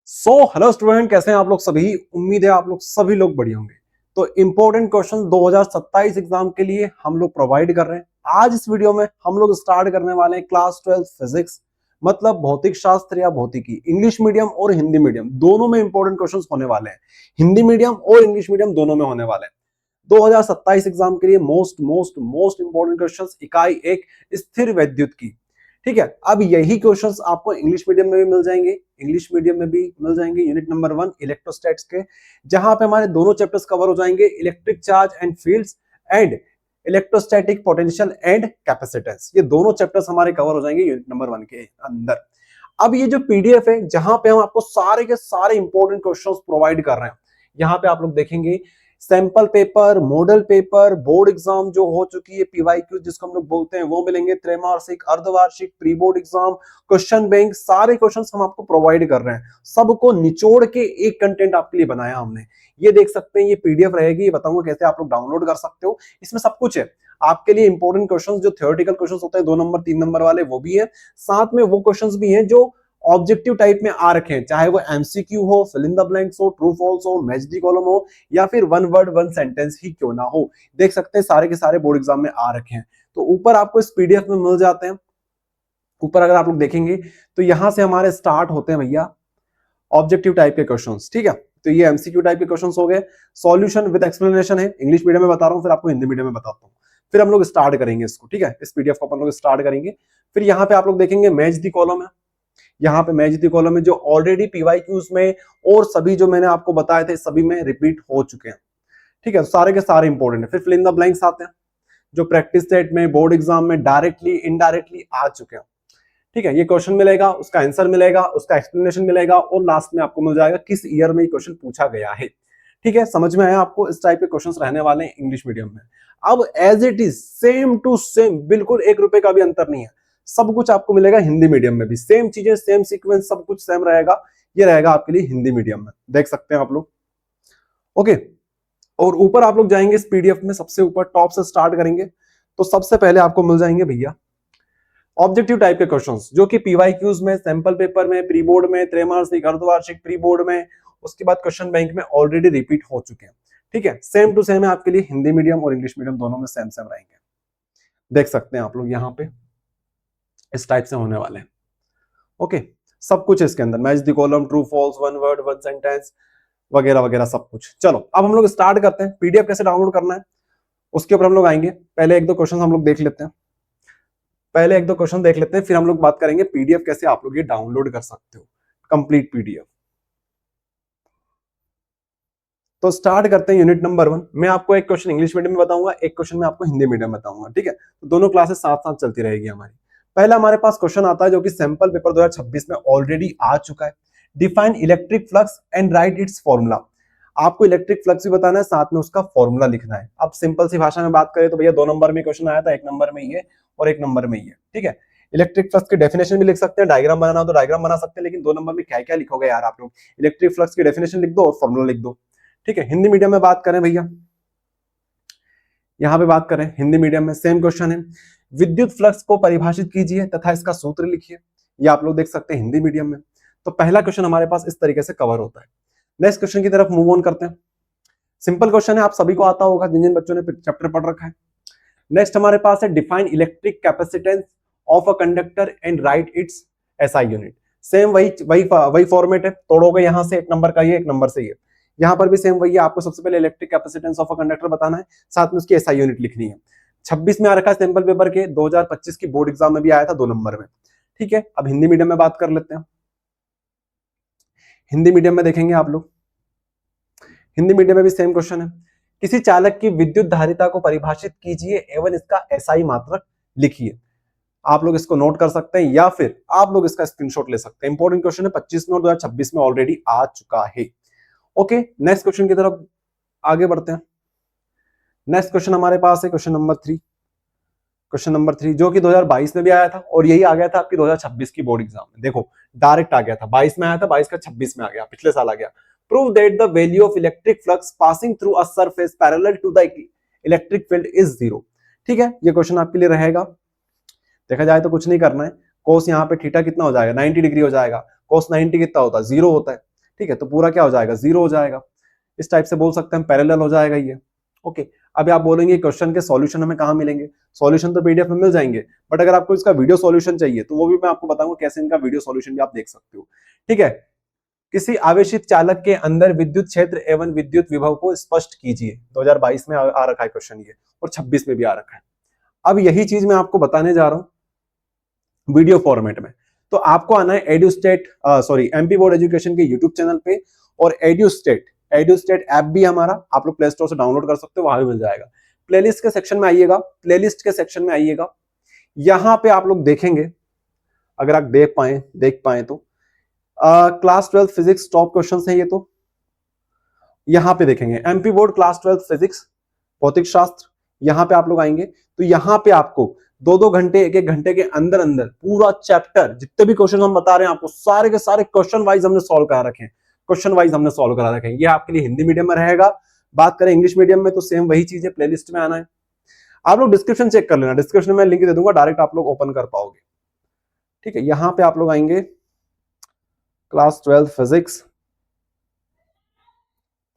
Hello student, कैसे हैं आप लोग सभी। उम्मीद है आप लोग सभी लोग बढ़िया होंगे। तो इंपॉर्टेंट क्वेश्चन 2027 एग्जाम के लिए हम लोग प्रोवाइड कर रहे हैं। आज इस वीडियो में हम लोग स्टार्ट करने वाले हैं क्लास 12 फिजिक्स, मतलब भौतिक शास्त्र या भौतिकी। इंग्लिश मीडियम और हिंदी मीडियम दोनों में इंपॉर्टेंट क्वेश्चन होने वाले हैं। हिंदी मीडियम और इंग्लिश मीडियम दोनों में होने वाले हैं। 2027 एग्जाम के लिए most most most important question इकाई एक, स्थिर वैद्युत की। ठीक है, अब यही क्वेश्चंस आपको इंग्लिश मीडियम में भी मिल जाएंगे, इंग्लिश मीडियम में भी मिल जाएंगे। यूनिट नंबर 1 इलेक्ट्रोस्टैट्स के, जहां पे हमारे दोनों चैप्टर्स कवर हो जाएंगे, electric charge and fields and electrostatic potential and capacitance. ये दोनों चैप्टर्स हमारे कवर हो जाएंगे यूनिट नंबर 1 के अंदर। अब ये जो पीडीएफ है, जहां पे हम आपको सारे के सारे इंपॉर्टेंट क्वेश्चंस प्रोवाइड कर रहे हैं, यहाँ पे आप लोग देखेंगे sample paper, model paper, board exam जो हो चुकी है, पीवाईक्यू जिसको हम लोग बोलते हैं, वो मिलेंगे, त्रैमासिक, अर्धवार्षिक, pre board exam, question bank, सारे क्वेश्चंस हम आपको प्रोवाइड कर रहे हैं। सबको निचोड़ के एक कंटेंट आपके लिए बनाया हमने। ये देख सकते हैं, ये पीडीएफ रहेगी, ये बताऊंगा कैसे आप लोग डाउनलोड कर सकते हो। इसमें सब कुछ है आपके लिए। इंपॉर्टेंट क्वेश्चंस जो थ्योरेटिकल क्वेश्चंस होते हैं 2 नंबर 3 नंबर वाले, वो भी है। साथ में वो क्वेश्चंस भी हैं जो ऑब्जेक्टिव टाइप में आ रखे हैं, चाहे वो एमसीक्यू हो, फिल इन द ब्लैंक्स हो, ट्रू फॉल्स हो, मैच द कॉलम हो, या फिर वन वर्ड वन सेंटेंस ही क्यों ना हो। देख सकते हैं सारे के सारे बोर्ड एग्जाम में आ रखे हैं। तो ऊपर आपको इस पीडीएफ में मिल जाते हैं। ऊपर अगर आप लोग देखेंगे तो यहां से हमारे स्टार्ट होते हैं भैया ऑब्जेक्टिव टाइप के क्वेश्चंस। ठीक है, तो ये एमसीक्यू टाइप के क्वेश्चंस हो गए। सॉल्यूशन विद एक्सप्लेनेशन है, इंग्लिश मीडियम में बता रहा हूं, फिर आपको हिंदी मीडियम में बताता हूं। फिर हम लोग स्टार्ट करेंगे इसको। ठीक है, इस पीडीएफ को अपन लोग स्टार्ट करेंगे। फिर यहाँ पे आप लोग देखेंगे मैच द कॉलम है। यहाँ पे मैच द कॉलम में जो ऑलरेडी पीवाईक्यूज में और सभी जो मैंने आपको बताए थे सभी में रिपीट हो चुके हैं। ठीक है, सारे के सारे इंपॉर्टेंट है। फिर फिल इन द ब्लैंक्स आते हैं, जो प्रैक्टिस सेट में, बोर्ड एग्जाम में डायरेक्टली इनडायरेक्टली आ चुके हैं। ठीक है, ये क्वेश्चन मिलेगा, उसका आंसर मिलेगा, उसका एक्सप्लेनेशन मिलेगा, और लास्ट में आपको मिल जाएगा किस ईयर में ये क्वेश्चन पूछा गया है। ठीक है, समझ में आया आपको। इस टाइप के क्वेश्चंस रहने वाले हैं इंग्लिश मीडियम में। अब as it is same to same, बिल्कुल 1 रुपए का भी अंतर नहीं है, सब कुछ आपको मिलेगा हिंदी मीडियम में भी। सेम चीजें, सेम सीक्वेंस, सब कुछ सेम रहेगा। ये रहेगा आपके लिए हिंदी मीडियम में, देख सकते हैं आप लोग। ओके, और ऊपर आप लोग जाएंगे इस पीडीएफ में, सबसे ऊपर टॉप से स्टार्ट करेंगे तो सबसे पहले आपको मिल जाएंगे भैया ऑब्जेक्टिव टाइप के क्वेश्चंस, जो कि पीवाईक्यूज में, सैंपल पेपर में, प्री बोर्ड में, त्रैमासिक, अर्धवार्षिक, प्री बोर्ड में, उसके बाद क्वेश्चन बैंक में ऑलरेडी रिपीट हो चुके हैं। ठीक है, सेम टू सेम है आपके लिए, हिंदी मीडियम और इंग्लिश मीडियम दोनों में सेम सेम रहेंगे। देख सकते हैं आप लोग यहाँ पे इस टाइप से होने वाले हैं। ओके, सब कुछ इसके अंदर, match the column, true false, one word one sentence वगैरह वगैरह सब कुछ। चलो अब हम लोग स्टार्ट करते हैं। पीडीएफ कैसे डाउनलोड करना है उसके ऊपर हम लोग आएंगे। पहले 1-2 क्वेश्चन हम लोग देख लेते हैं, फिर हम लोग बात करेंगे पीडीएफ कैसे आप लोग ये डाउनलोड कर सकते हो, कंप्लीट पीडीएफ। तो स्टार्ट करते हैं यूनिट नंबर 1। मैं आपको एक क्वेश्चन इंग्लिश मीडियम में बताऊंगा, एक क्वेश्चन मैं आपको हिंदी मीडियम में बताऊंगा। ठीक है, तो दोनों क्लासेस साथ साथ चलती रहेगी हमारी। पहला हमारे पास क्वेश्चन आता है जो कि सैंपल पेपर 2026 में ऑलरेडी आ चुका है। Define electric flux and right it's formula. आपको इलेक्ट्रिक फ्लक्स भी बताना है, साथ में उसका फॉर्मूला लिखना है। अब सिंपल सी भाषा में बात करें तो भैया 2 नंबर में क्वेश्चन आया था, 1 नंबर में ये और 1 नंबर में ये। ठीक है, इलेक्ट्रिक फ्लक्स की डेफिनेशन भी लिख सकते हैं, डायग्राम बनाना हो तो डायग्राम बना सकते हैं, लेकिन 2 नंबर में क्या क्या लिखोगे यार आप लोग। इलेक्ट्रिक फ्लक्स की डेफिनेशन लिख दो और फॉर्मूला लिख दो। ठीक है, हिंदी मीडियम में बात करें भैया, यहां पे बात करें हिंदी मीडियम में, सेम क्वेश्चन है। विद्युत फ्लक्स को परिभाषित कीजिए तथा इसका सूत्र लिखिए। ये आप लोग देख सकते हैं हिंदी मीडियम में। तो पहला क्वेश्चन हमारे पास इस तरीके से कवर होता है। नेक्स्ट क्वेश्चन की तरफ मूव ऑन करते हैं। सिंपल क्वेश्चन है, आप सभी को आता होगा जिन जिन बच्चों ने चैप्टर पढ़ रखा है। नेक्स्ट हमारे पास है define electric capacitance of a conductor and right it's SI unit. Same वही फॉर्मेट है, तोड़ोगे यहां से 1 नंबर का ये, 1 नंबर से ये। यहां पर भी सेम वही है, आपको सबसे पहले electric capacitance of a conductor बताना है, साथ में उसकी एसआई यूनिट लिखनी है। 26 में आ रखा है सैंपल पेपर के, 2025 की बोर्ड एग्जाम में भी आया था 2 नंबर में। ठीक है, अब हिंदी मीडियम में बात कर लेते हैं। हिंदी मीडियम में देखेंगे आप लोग, हिंदी मीडियम में भी सेम क्वेश्चन है। किसी चालक की विद्युत धारिता को परिभाषित कीजिए एवं इसका एसआई मात्रक लिखिए। आप लोग इसको नोट कर सकते हैं या फिर आप लोग इसका स्क्रीनशॉट ले सकते हैं। इंपॉर्टेंट क्वेश्चन है, 25 में और 2026 में ऑलरेडी आ चुका है। ओके, नेक्स्ट क्वेश्चन की तरफ आगे बढ़ते हैं। नेक्स्ट क्वेश्चन हमारे पास है क्वेश्चन नंबर 3। क्वेश्चन नंबर 3 जो कि 2022 में भी आया था और यही आ गया था आपकी 2026 की बोर्ड एग्जाम में। देखो डायरेक्ट आ गया था, 22 में आया था, 22 का 26 में आ गया, पिछले साल आ गया। Prove that the value of electric flux passing through a surface parallel to the electric field is 0। ठीक है, ये क्वेश्चन आपके लिए रहेगा। देखा जाए तो कुछ नहीं करना है, कोस यहाँ पे थीटा कितना हो जाएगा, 90 डिग्री हो जाएगा। कोस 90 कितना होता है, 0 होता है। ठीक है, तो पूरा क्या हो जाएगा, 0 हो जाएगा। इस टाइप से बोल सकते हैं, पैरेलल हो जाएगा ये। ओके, अभी आप बोलेंगे क्वेश्चन के सॉल्यूशन हमें कहाँ मिलेंगे? सॉल्यूशन तो पीडीएफ में मिल जाएंगे, बट अगर आपको इसका वीडियो सॉल्यूशन चाहिए तो वो भी मैं आपको बताऊंगा कैसे इनका वीडियो सॉल्यूशन भी आप देख सकते हो। ठीक है, किसी आवेशित चालक के अंदर विद्युत क्षेत्र एवं विद्युत विभव को स्पष्ट कीजिए। 2022 में आ रखा है क्वेश्चन ये, और 26 में भी आ रखा है। अब यही चीज मैं आपको बताने जा रहा हूं वीडियो फॉर्मेट में। तो आपको आना है एमपी बोर्ड एजुकेशन के यूट्यूब चैनल पे, और एड्यूस्टेट ऐप भी हमारा आप लोग प्ले स्टोर से डाउनलोड कर सकते हो, वहां भी मिल जाएगा। प्लेलिस्ट के सेक्शन में आइएगा, प्लेलिस्ट के सेक्शन में आइएगा, यहां पे आप लोग देखेंगे, अगर आप देख पाए तो क्लास 12 फिजिक्स टॉप क्वेश्चन है ये। तो यहां पे देखेंगे एमपी बोर्ड क्लास 12 फिजिक्स भौतिक शास्त्र, यहां पे आप लोग आएंगे तो यहां पे आपको 2-2 घंटे 1-1 घंटे के अंदर अंदर पूरा चैप्टर, जितने भी क्वेश्चन हम बता रहे हैं आपको, सारे के सारे क्वेश्चन वाइज हमने सॉल्व करा रखे हैं, क्वेश्चन वाइज हमने सॉल्व करा रखे हैं। ये आपके लिए हिंदी मीडियम में रहेगा। बात करें इंग्लिश मीडियम में तो सेम वही चीज है, प्लेलिस्ट में आना है। आप लोग डिस्क्रिप्शन चेक कर लेना, डिस्क्रिप्शन में लिंक दे दूंगा, डायरेक्ट आप लोग ओपन कर पाओगे। ठीक है, यहां पे आप लोग आएंगे क्लास 12 फिजिक्स,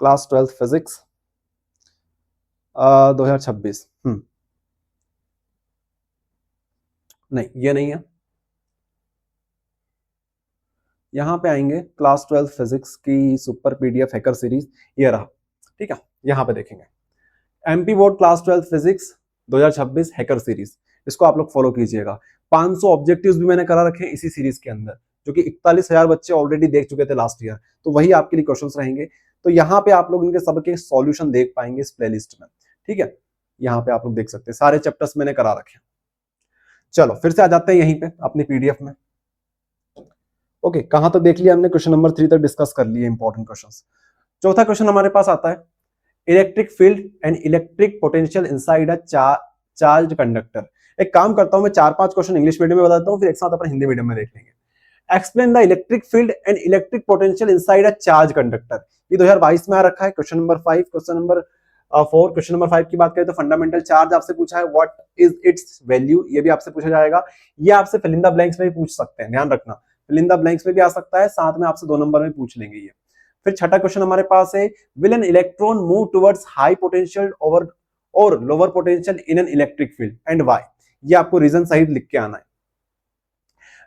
क्लास 12 फिजिक्स 2026, नहीं ये नहीं है। यहां पे आएंगे क्लास 12 फिजिक्स की सुपर पीडीएफ हैकर सीरीज, ये रहा। ठीक है, यहां पे देखेंगे MP board class 12 physics 2026 hacker series, इसको आप लोग फॉलो कीजिएगा। 500 ऑब्जेक्टिव्स भी मैंने करा रखे हैं इसी सीरीज के अंदर, जो कि 41,000 बच्चे ऑलरेडी देख चुके थे लास्ट ईयर, तो वही आपके लिए क्वेश्चंस रहेंगे। तो यहाँ पे आप लोग इनके सबके सॉल्यूशन देख पाएंगे इस प्लेलिस्ट में। ठीक है, यहाँ पे आप लोग देख सकते हैं, सारे चैप्टर्स मैंने करा रखे हैं। चलो फिर से आ जाते हैं यहीं पे अपनी पीडीएफ में। ओके, कहां तक देख लिया हमने? क्वेश्चन नंबर 3 तक डिस्कस कर लिए इंपॉर्टेंट क्वेश्चंस। चौथा क्वेश्चन हमारे पास आता है, electric field and electric potential inside a charge conductor. एक काम करता हूं, मैं 4-5 क्वेश्चन इंग्लिश मीडियम में बताता हूं, फिर एक साथ अपन हिंदी मीडियम में देख लेंगे। Explain the electric field and electric potential inside a charge conductor. ये 2022 में आ रखा है, question number 5, question number 4। Question number 5 की बात करें तो फंडामेंटल चार्ज आपसे पूछा है, व्हाट इज इट्स वैल्यू, ये भी आपसे पूछा जाएगा। ये आपसे फिल इन द ब्लैंक्स में भी पूछ सकते हैं, ध्यान रखना, फिल इन द ब्लैंक्स में भी आ सकता है, साथ में आपसे 2 नंबर में पूछ लेंगे ये। फिर छठा क्वेश्चन हमारे पास है, will an electron move towards high potential over और lower potential in an electric field and why. ये आपको रीजन सहित लिख के आना है।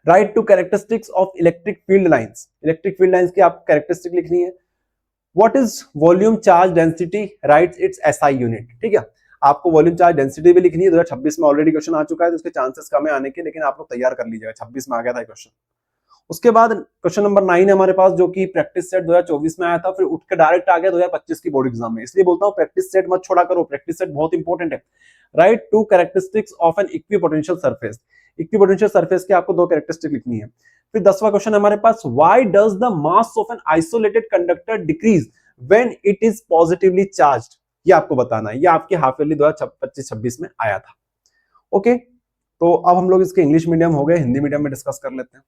Write two characteristics of electric field lines, electric field lines की आपको कैरेक्टरिस्टिक लिखनी है। What is volume charge density, writes its SI unit. ठीक है, आपको वॉल्यूम चार्ज डेंसिटी भी लिखनी है। 2026 में ऑलरेडी क्वेश्चन आ चुका है, तो उसके चांसेस कम है आने के, लेकिन आप लोग तैयार कर लीजिएगा, 26 में आ गया था क्वेश्चन। उसके बाद क्वेश्चन नंबर 9 है हमारे पास, जो कि प्रैक्टिस सेट 2024 में आया था, फिर उठ के डायरेक्ट आ गया 2025 की बोर्ड एग्जाम में। इसलिए बोलता हूं प्रैक्टिस सेट मत छोड़ा करो, प्रैक्टिस सेट बहुत इंपॉर्टेंट है। Write two characteristics of an equipotential surface, equipotential surface की आपको 2 कैरेक्टरिस्टिक लिखनी है। फिर 10वां क्वेश्चन हमारे पास, why does the mass of an isolated conductor decrease when it is positively charged, ये आपको बताना है। ये आपके हाफ ईयरली 2025-26 में आया था। ओके, तो अब हम लोग इसके इंग्लिश मीडियम हो गए, हिंदी मीडियम में डिस्कस कर लेते हैं।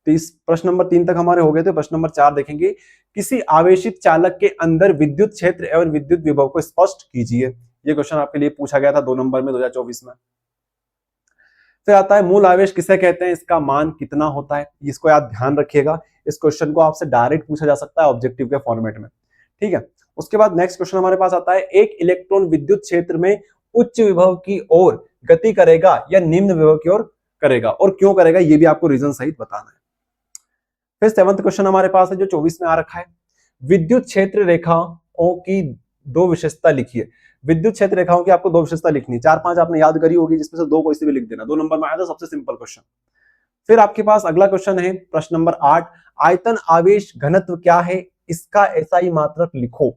तो इस प्रश्न नंबर 3 तक हमारे हो गए थे। प्रश्न नंबर 4 देखेंगे, किसी आवेशित चालक के अंदर विद्युत क्षेत्र एवं विद्युत विभव को स्पष्ट कीजिए। ये क्वेश्चन आपके लिए पूछा गया था 2 नंबर में 2024 में। फिर आता है, मूल आवेश किसे कहते हैं, इसका मान कितना होता है। इसको आप ध्यान रखिएगा, इस क्वेश्चन को आपसे डायरेक्ट पूछा जा सकता है ऑब्जेक्टिव के फॉर्मेट में। ठीक है, उसके बाद नेक्स्ट क्वेश्चन हमारे पास आता है, एक इलेक्ट्रॉन विद्युत क्षेत्र में उच्च विभव की ओर गति करेगा या निम्न विभव की ओर करेगा, और क्यों करेगा, ये भी आपको रीजन सहित बताना है। फिर 7वां क्वेश्चन हमारे पास है, जो 24 में आ रखा है, विद्युत क्षेत्र रेखाओं की 2 विशेषता लिखिए। विद्युत क्षेत्र रेखाओं की आपको 2 विशेषता लिखनी है, 4-5 आपने याद करी होगी, जिसमें से 2 कोई से भी लिख देना। 2 नंबर में आया था, सबसे सिंपल क्वेश्चन। फिर आपके पास अगला क्वेश्चन है, प्रश्न नंबर 8, आयतन आवेश घनत्व क्या है, इसका एसआई मात्रक लिखो।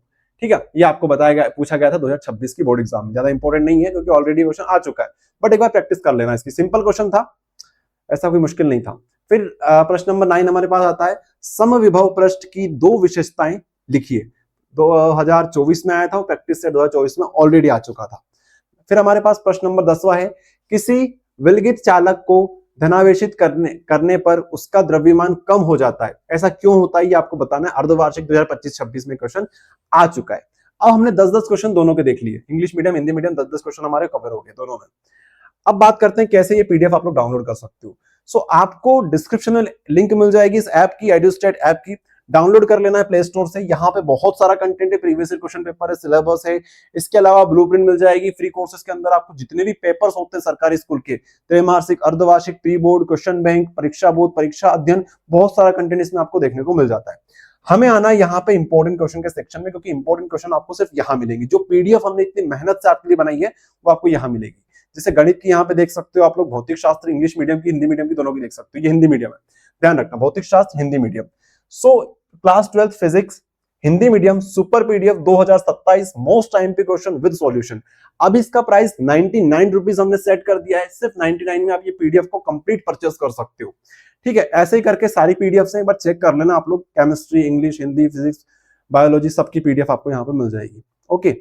ठीक है, ये आपको बताया गया, पूछा गया था 2026 की बोर्ड एग्जाम में। ज्यादा इंपॉर्टेंट नहीं है क्योंकि ऑलरेडी क्वेश्चन आ चुका है, बट एक बार प्रैक्टिस कर लेना इसकी, सिंपल क्वेश्चन था, ऐसा कोई मुश्किल नहीं था। फिर प्रश्न नंबर 9 हमारे पास आता है, समविभव पृष्ठ की 2 विशेषताएं लिखिए। 2024 में आया था, प्रैक्टिस सेट 2024 में ऑलरेडी आ चुका था। फिर हमारे पास प्रश्न नंबर 10वां है, किसी विलगित चालक को धनावेशित करने पर उसका द्रव्यमान कम हो जाता है, ऐसा क्यों होता है, ये आपको बताना है। अर्धवार्षिक 2025-26 में क्वेश्चन आ चुका है। अब हमने 10-10 क्वेश्चन दोनों के देख लिए, English medium Hindi medium, 10-10 question हमारे कवर हो गए दोनों में। अब बात करते हैं कैसे ये पीडीएफ आप लोग डाउनलोड कर सकते हो। सो आपको डिस्क्रिप्शन में लिंक मिल जाएगी इस ऐप की, एड्यूस्टेट ऐप की। डाउनलोड कर लेना है प्ले स्टोर से। यहाँ पे बहुत सारा कंटेंट है, प्रीवियस ईयर क्वेश्चन पेपर है, सिलेबस है, इसके अलावा ब्लूप्रिंट मिल जाएगी। फ्री कोर्सेज के अंदर आपको जितने भी पेपर्स होते हैं सरकारी स्कूल के, त्रैमासिक, अर्धवार्षिक, प्री बोर्ड, क्वेश्चन बैंक, परीक्षा बोध, परीक्षा अध्ययन, बहुत सारा कंटेंट इसमें आपको देखने को मिल जाता है। हमें आना यहाँ पे इंपॉर्टेंट क्वेश्चन के सेक्शन में, क्योंकि इंपॉर्टेंट क्वेश्चन आपको सिर्फ यहाँ मिलेंगे। जो पीडीएफ हमने इतनी मेहनत से आपके लिए बनाई है वो आपको यहाँ मिलेगी। जैसे गणित की यहाँ पे देख सकते हो आप लोग, भौतिक शास्त्र इंग्लिश मीडियम की, हिंदी मीडियम की, दोनों की देख सकते हो। ये हिंदी मीडियम है, ध्यान रखना, भौतिक शास्त्र Hindi medium. So class 12 physics Hindi medium super PDF 2027 most time पे क्वेश्चन विद सॉल्यूशन। अब इसका प्राइस 99 रुपीज हमने सेट कर दिया है। सिर्फ 99 में आप ये पीडीएफ को कंप्लीट परचेस कर सकते हो। ठीक है, ऐसे ही करके सारी पीडीएफ से एक बार चेक कर लेना आप लोग। Chemistry, English, Hindi, physics, biology, सबकी पीडीएफ आपको यहाँ पे मिल जाएगी। ओके,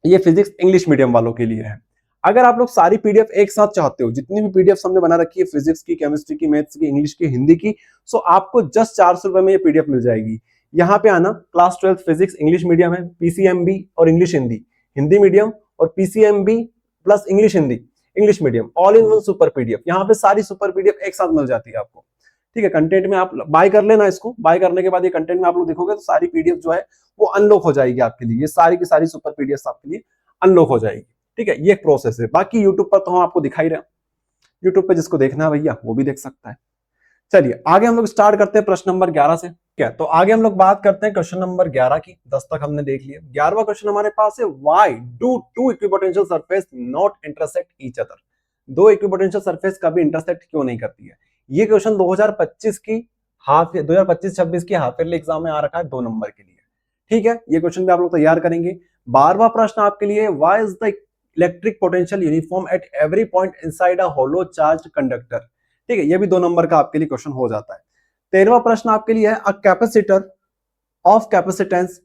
ये फिजिक्स इंग्लिश मीडियम वालों के लिए है। अगर आप लोग सारी पीडीएफ एक साथ चाहते हो, जितनी भी पीडीएफ हमने बना रखी है फिजिक्स की, केमिस्ट्री की, मैथ्स की, इंग्लिश की, हिंदी की, सो आपको जस्ट 400 रुपए में ये पीडीएफ मिल जाएगी। यहाँ पे आना, क्लास 12 फिजिक्स इंग्लिश मीडियम है, पीसीएमबी और इंग्लिश हिंदी हिंदी मीडियम, और PCMB plus English Hindi English medium, all in one super PDF. यहाँ पे सारी सुपर पीडीएफ एक साथ मिल जाती है आपको। ठीक है, कंटेंट में आप बाय कर लेना इसको। बाय करने के बाद ये कंटेंट में आप लोग देखोगे तो सारी पीडीएफ जो है वो अनलॉक हो जाएगी आपके लिए। ये सारी की सारी सुपर पीडीएफ आपके लिए अनलॉक हो जाएगी। ठीक है, ये एक प्रोसेस है। बाकी यूट्यूब पर तो हम आपको दिखाई रहे हैं, यूट्यूब पे जिसको देखना है भैया वो भी देख सकता है। चलिए आगे हम लोग स्टार्ट करते हैं प्रश्न नंबर 11 से। क्या तो आगे हम लोग बात करते हैं क्वेश्चन नंबर 11 की। 10 तक हमने देख लिया। 11वां क्वेश्चन हमारे पास है, why do two equipotential surface not intersect each other. दो इक्विपोटेंशियल सरफेस कभी इंटरसेक्ट क्यों नहीं करती है। ये क्वेश्चन 2025 की हाफ 2025-26 की हाफ ईयरली एग्जाम में आ रखा है 2 नंबर के लिए। ठीक है, ये क्वेश्चन भी आप लोग तैयार करेंगे। 12वां प्रश्न आपके लिए, why is the electric potential uniform at every point inside a hollow charge conductor. ठीक है, ये भी 2 नंबर का आपके लिए क्वेश्चन हो जाता है। 13वां प्रश्न आपके लिए है, a capacitor of capacitance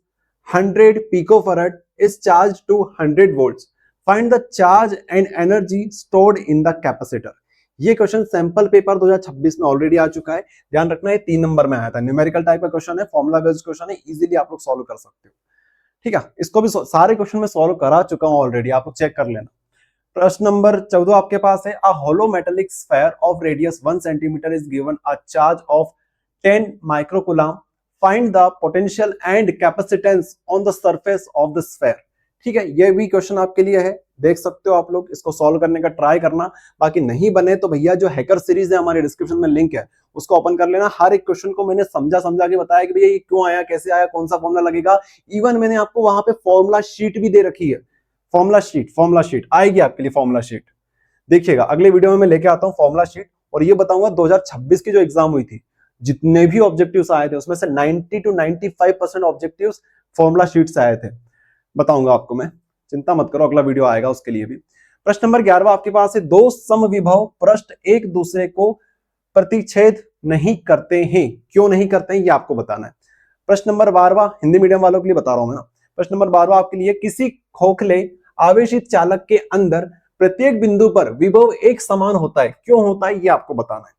100 picofarad is charge to 100 volts, find the charge and energy stored in the capacitor. ये क्वेश्चन सैंपल पेपर 2026 में ऑलरेडी आ चुका है। ध्यान रखना, ये 3 नंबर में आया था। न्यूमेरिकल टाइप का क्वेश्चन है, फॉर्मुला बेस्ड क्वेश्चन है, इजीली आप लोग सॉल्व कर सकते हो। ठीक है, इसको भी सारे क्वेश्चन में सॉल्व करा चुका हूं ऑलरेडी, आप लोग चेक कर लेना। प्रश्न नंबर 14 आपके पास है, a hollow metallic sphere of radius 1 centimetre is given a charge of 10 microcoulomb, find the potential and capacitance on the surface of the sphere. ठीक है, ये भी क्वेश्चन आपके लिए है, देख सकते हो आप लोग, इसको सॉल्व करने का ट्राई करना। बाकी नहीं बने तो भैया जो हैकर सीरीज है हमारे डिस्क्रिप्शन में लिंक है, उसको ओपन कर लेना। हर एक क्वेश्चन को मैंने समझा के बताया कि भैया ये क्यों आया, कैसे आया, कौन सा फॉर्मुला लगेगा। इवन मैंने आपको वहां पे फॉर्मुला शीट भी दे रखी है। फॉर्मुला शीट आएगी आपके लिए। फॉर्मुला शीट देखिएगा, अगले वीडियो में मैं लेके आता हूँ फॉर्मुला शीट, और ये बताऊंगा 2026 की जो एग्जाम हुई थी, जितने भी ऑब्जेक्टिव्स आए थे उसमें से 90 to 95% ऑब्जेक्टिव्स फॉर्मुला शीट से आए थे। बताऊंगा आपको मैं, चिंता मत करो, अगला वीडियो आएगा उसके लिए भी। प्रश्न नंबर 11 आपके पास है, दो समविभव पृष्ठ एक दूसरे को प्रतिच्छेद नहीं करते हैं, क्यों नहीं करते हैं ये आपको बताना है। प्रश्न नंबर 12 हिंदी मीडियम वालों के लिए बता रहा हूं मैं ना। प्रश्न नंबर 12 आपके लिए, किसी खोखले आवेशित चालक के अंदर प्रत्येक बिंदु पर विभव एक समान होता है, क्यों होता है ये आपको बताना है।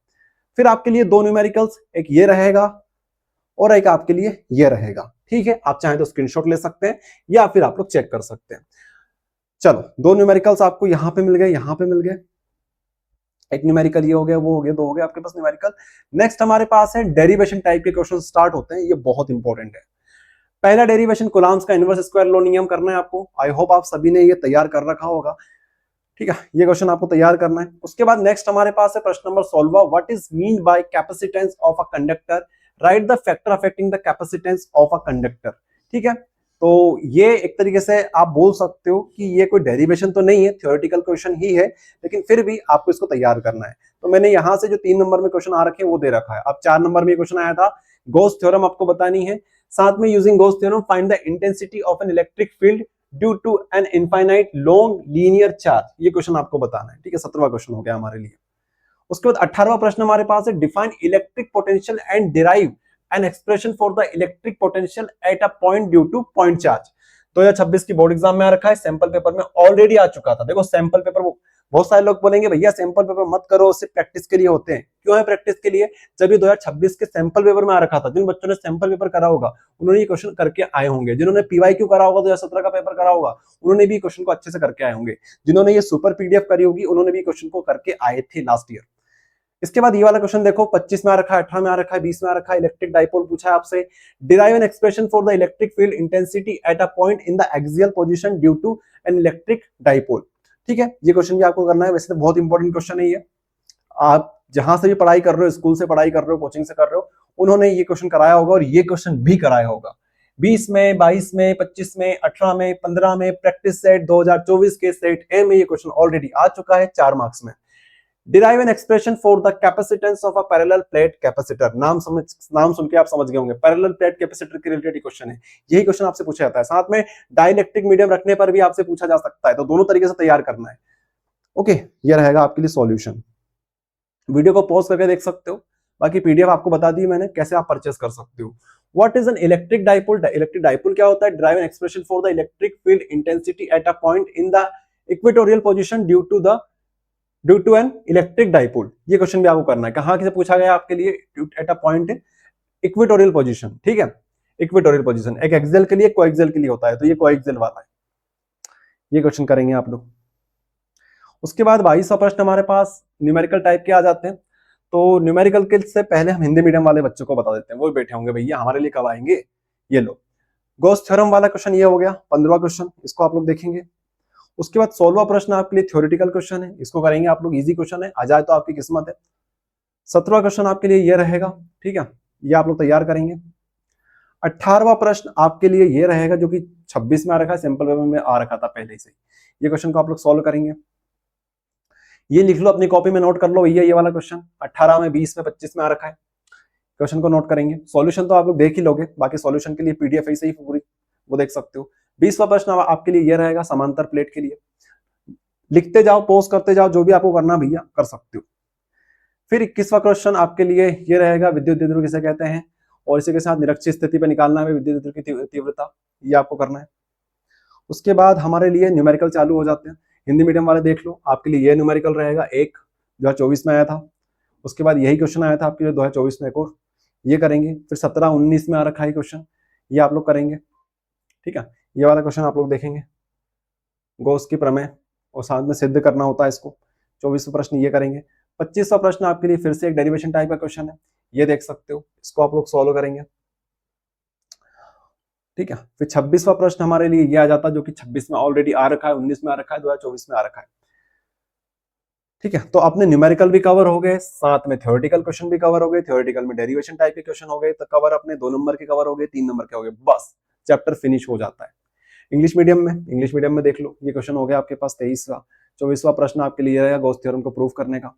फिर आपके लिए 2 न्यूमेरिकल्स, एक ये रहेगा और एक आपके लिए ये रहेगा। ठीक है, आप चाहें तो स्क्रीनशॉट ले सकते हैं या फिर आप लोग चेक कर सकते हैं। चलो, 2 न्यूमेरिकल्स आपको यहां पे मिल गए, यहां पे मिल गए। एक न्यूमेरिकल ये हो गया, वो हो गया, 2 हो गए आपके पास न्यूमेरिकल। नेक्स्ट हमारे पास है डेरिवेशन टाइप के क्वेश्चन स्टार्ट होते हैं, ये बहुत इंपॉर्टेंट है। पहला डेरिवेशन, कूलम्ब्स का इनवर्स स्क्वायर लॉ नियम करना है आपको। आई होप आप सभी ने ये तैयार कर रखा होगा। ठीक है, ये क्वेश्चन आपको तैयार करना है। उसके बाद नेक्स्ट हमारे पास है प्रश्न number 16, what is mean by capacitance of a conductor, right the factor affecting the capacitance of a conductor. ठीक है, तो ये एक तरीके से आप बोल सकते हो कि ये कोई डेरिवेशन तो नहीं है, थ्योरेटिकल क्वेश्चन ही है, लेकिन फिर भी आपको इसको तैयार करना है। तो मैंने यहां से जो 3 नंबर में क्वेश्चन आ रखे हैं वो दे रखा है। अब 4 नंबर में क्वेश्चन आया था, गॉस थ्योरम आपको बतानी है। साथ में using Gauss theorem find the intensity of an electric field due to an infinite long linear charge, ये क्वेश्चन आपको बताना है। ठीक है, 17वां क्वेश्चन हो गया हमारे लिए। उसके बाद 18वां प्रश्न हमारे पास है, define electric potential and derive an expression for the electric potential eight a point due two point charge. 2026 की बोर्ड एग्जाम में आ रखा है, सैंपल पेपर में ऑलरेडी आ चुका था। देखो सैंपल पेपर, बहुत सारे लोग बोलेंगे भैया सैंपल पेपर मत करो, सिर्फ प्रैक्टिस के लिए होते हैं। क्यों है प्रैक्टिस के लिए, जब ये 2026 के सैंपल पेपर में आ रखा था, जिन बच्चों ने सैंपल पेपर करा होगा उन्होंने ये क्वेश्चन करके आए होंगे। जिन्होंने पीवाईक्यू करा होगा 2017 का पेपर करा होगा उन्होंने भी क्वेश्चन को अच्छे से करके आए होंगे। जिन्होंने ये सुपर पीडीएफ करी होगी उन्होंने भी क्वेश्चन को करके आए थे लास्ट ईयर। इसके बाद ये वाला क्वेश्चन देखो, 25 में आ रखा है, 18 में आ रखा है, 20 में आ रखा है। इलेक्ट्रिक डाइपोल पूछा है आपसे। Derive an expression for the electric field intensity at a point in the axial position due to an electric dipole. ठीक है, ये क्वेश्चन भी आपको करना है। वैसे तो बहुत इंपॉर्टेंट क्वेश्चन है ये, आप जहां से भी पढ़ाई कर रहे हो, स्कूल से पढ़ाई कर रहे हो, कोचिंग से कर रहे हो, उन्होंने ये क्वेश्चन कराया होगा और ये क्वेश्चन भी कराया होगा 20 में, 22 में, 25 में, 18 में, 15 में, प्रैक्टिस सेट 2024 के सेट ए में ये क्वेश्चन ऑलरेडी आ चुका है 4 मार्क्स में। Derive an expression for the capacitance of a parallel plate capacitor. नाम सुन के आप समझ गए होंगे, पैरेलल प्लेट कैपेसिटर के रिलेटेड क्वेश्चन है। यही क्वेश्चन आपसे पूछा जाता है। साथ में डाइलेक्ट्रिक मीडियम रखने पर भी आपसे पूछा जा सकता है, तो दोनों तरीके से तैयार करना है। ओके, ये रहेगा आपके लिए सॉल्यूशन। वीडियो को पॉज करके देख सकते हो, बाकी पीडीएफ आपको बता दी मैंने कैसे आप परचेस कर सकते हो। What is an electric dipole? Electric dipole क्या होता है? Derive an expression for the electric field intensity at a point in the equatorial position due to an electric dipole. ये क्वेश्चन भी आपको करना है। कहां से पूछा गया आपके लिए? Eight a point in equatorial position. ठीक है, इक्वेटोरियल पोजीशन एक एक्सियल के लिए, कोएक्सियल के लिए होता है, तो ये कोएक्सियल वाला है। ये क्वेश्चन करेंगे आप लोग। उसके बाद 22वां प्रश्न हमारे पास न्यूमेरिकल टाइप के आ जाते हैं। तो न्यूमेरिकल के से पहले हम हिंदी मीडियम वाले बच्चों को बता देते हैं, वो बैठे होंगे भैया हमारे लिए कब आएंगे। ये लो, गॉस थ्योरम वाला क्वेश्चन ये हो गया 15वां क्वेश्चन, इसको आप लोग देखेंगे। उसके बाद 16वां प्रश्न आपके लिए थ्योरेटिकल क्वेश्चन है, इसको करेंगे आप लोग। इजी क्वेश्चन है, आ जाए तो आपकी किस्मत है। 17वां क्वेश्चन आपके लिए ये रहेगा। ठीक है, ये आप लोग तैयार करेंगे। 18वां प्रश्न आपके लिए ये रहेगा, जो कि 26 में आ रखा है, सिंपल वे में आ रखा था पहले से। ये क्वेश्चन को आप लोग सॉल्व करेंगे। ये लिख लो अपनी कॉपी में, नोट कर लो भैया, ये वाला क्वेश्चन 18 में, 20 में, 25 में आ रखा है। क्वेश्चन को नोट करेंगे। सॉल्यूशन तो आप लोग देख ही लोगे, बाकी सॉल्यूशन के लिए पीडीएफ ऐसे ही पूरी वो देख सकते हो। 20वां प्रश्न आपके लिए ये रहेगा समांतर प्लेट के लिए। लिखते जाओ, पोस्ट करते जाओ, जो भी आपको करना भैया कर सकते हो। फिर 21वां क्वेश्चन आपके लिए ये रहेगा, विद्युत द्विध्रुव किसे कहते हैं, और इसी के साथ निरक्षीय स्थिति पर निकालना है विद्युत द्विध्रुव की तीव्रता, ये आपको करना है। उसके बाद हमारे लिए न्यूमेरिकल चालू हो जाते हैं। हिंदी मीडियम वाले देख लो, आपके लिए ये न्यूमेरिकल रहेगा एक 2024 में आया था। उसके बाद यही क्वेश्चन आया था आपके लिए 2024 में एक और, ये करेंगे। फिर 17-19 में आ रखा है क्वेश्चन, ये आप लोग करेंगे। ठीक है, ये वाला क्वेश्चन आप लोग देखेंगे, गॉस की प्रमेय और साथ में सिद्ध करना होता है इसको। 24वां प्रश्न ये करेंगे। 25वां प्रश्न आपके लिए फिर से एक डेरिवेशन टाइप का क्वेश्चन है, ये देख सकते हो, इसको आप लोग सॉल्व करेंगे। ठीक है, फिर 26वां प्रश्न हमारे लिए ये आ जाता है, जो कि 26 में ऑलरेडी आ रखा है, 19 में आ रखा है, 2024 में आ रखा है। ठीक है, तो अपने न्यूमेरिकल भी कवर हो गए, साथ में थ्योरेटिकल क्वेश्चन भी कवर हो गए। थ्योरेटिकल में डेरिवेशन टाइप के क्वेश्चन हो गए, तो कवर अपने 2 नंबर के कवर हो गए, 3 नंबर के हो गए, बस चैप्टर फिनिश हो जाता है। इंग्लिश मीडियम में देख लो, ये क्वेश्चन हो गया आपके पास 23वां। 24वां प्रश्न आपके लिए रहेगा गॉस थ्योरम को प्रूव करने का।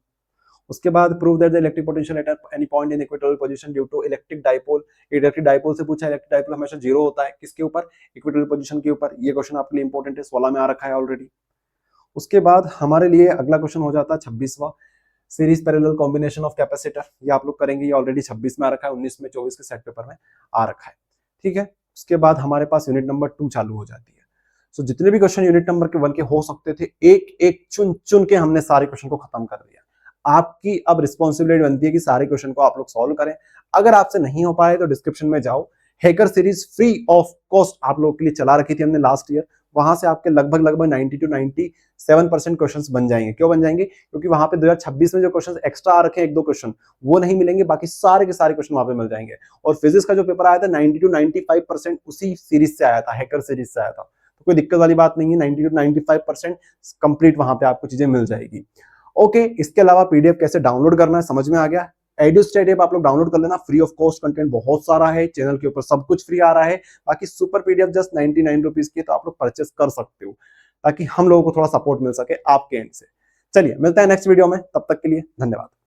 उसके बाद prove that the electric potential at any point in equatorial position due to electric dipole. Electric dipole से पूछा, इलेक्ट्रिक डाइपोल हमेशा जीरो होता है, किसके ऊपर? इक्वेटोरियल पोजीशन के ऊपर। ये क्वेश्चन आपके लिए इंपॉर्टेंट है, 16 में आ रखा है ऑलरेडी। उसके बाद हमारे लिए अगला क्वेश्चन हो जाता है 26वां, series parallel combination of capacitor. ये आप लोग करेंगे, ये ऑलरेडी 26 में आ रखा है, 19 में, 24 के सेट पेपर में आ रखा है। ठीक है, उसके बाद हमारे पास यूनिट नंबर 2 चालू हो जाती है। सो जितने भी क्वेश्चन यूनिट नंबर के 1 के हो सकते थे, एक एक चुन के हमने सारे क्वेश्चन को खत्म कर दिया। आपकी अब रिस्पॉन्सिबिलिटी बनती है कि सारे क्वेश्चन को आप लोग सॉल्व करें। अगर आपसे नहीं हो पाए तो डिस्क्रिप्शन में जाओ, hacker series free of cost आप लोगों के लिए चला रखी थी हमने लास्ट ईयर, वहां से आपके लगभग 90 to 97% क्वेश्चंस बन जाएंगे। क्यों बन जाएंगे? क्योंकि वहां पे 2026 में जो क्वेश्चंस एक्स्ट्रा आ रखे हैं, 1-2 क्वेश्चन वो नहीं मिलेंगे, बाकी सारे के सारे क्वेश्चन वहां पे मिल जाएंगे। और फिजिक्स का जो पेपर आया था 90 to 95% उसी सीरीज से आया था, हैकर सीरीज से आया था, तो कोई दिक्कत वाली बात नहीं है। 90 to 95% कंप्लीट वहां पे आपको चीजें मिल जाएगी। ओके, इसके अलावा पीडीएफ कैसे डाउनलोड करना है समझ में आ गया। एडुस्टेट ऐप आप लोग डाउनलोड कर लेना, फ्री ऑफ कॉस्ट, कंटेंट बहुत सारा है, चैनल के ऊपर सब कुछ फ्री आ रहा है। बाकी सुपर पीडीएफ जस्ट 99 रुपीज की, तो आप लोग परचेस कर सकते हो, ताकि हम लोगों को थोड़ा सपोर्ट मिल सके आपके एंड से। चलिए मिलते हैं नेक्स्ट वीडियो में, तब तक के लिए धन्यवाद।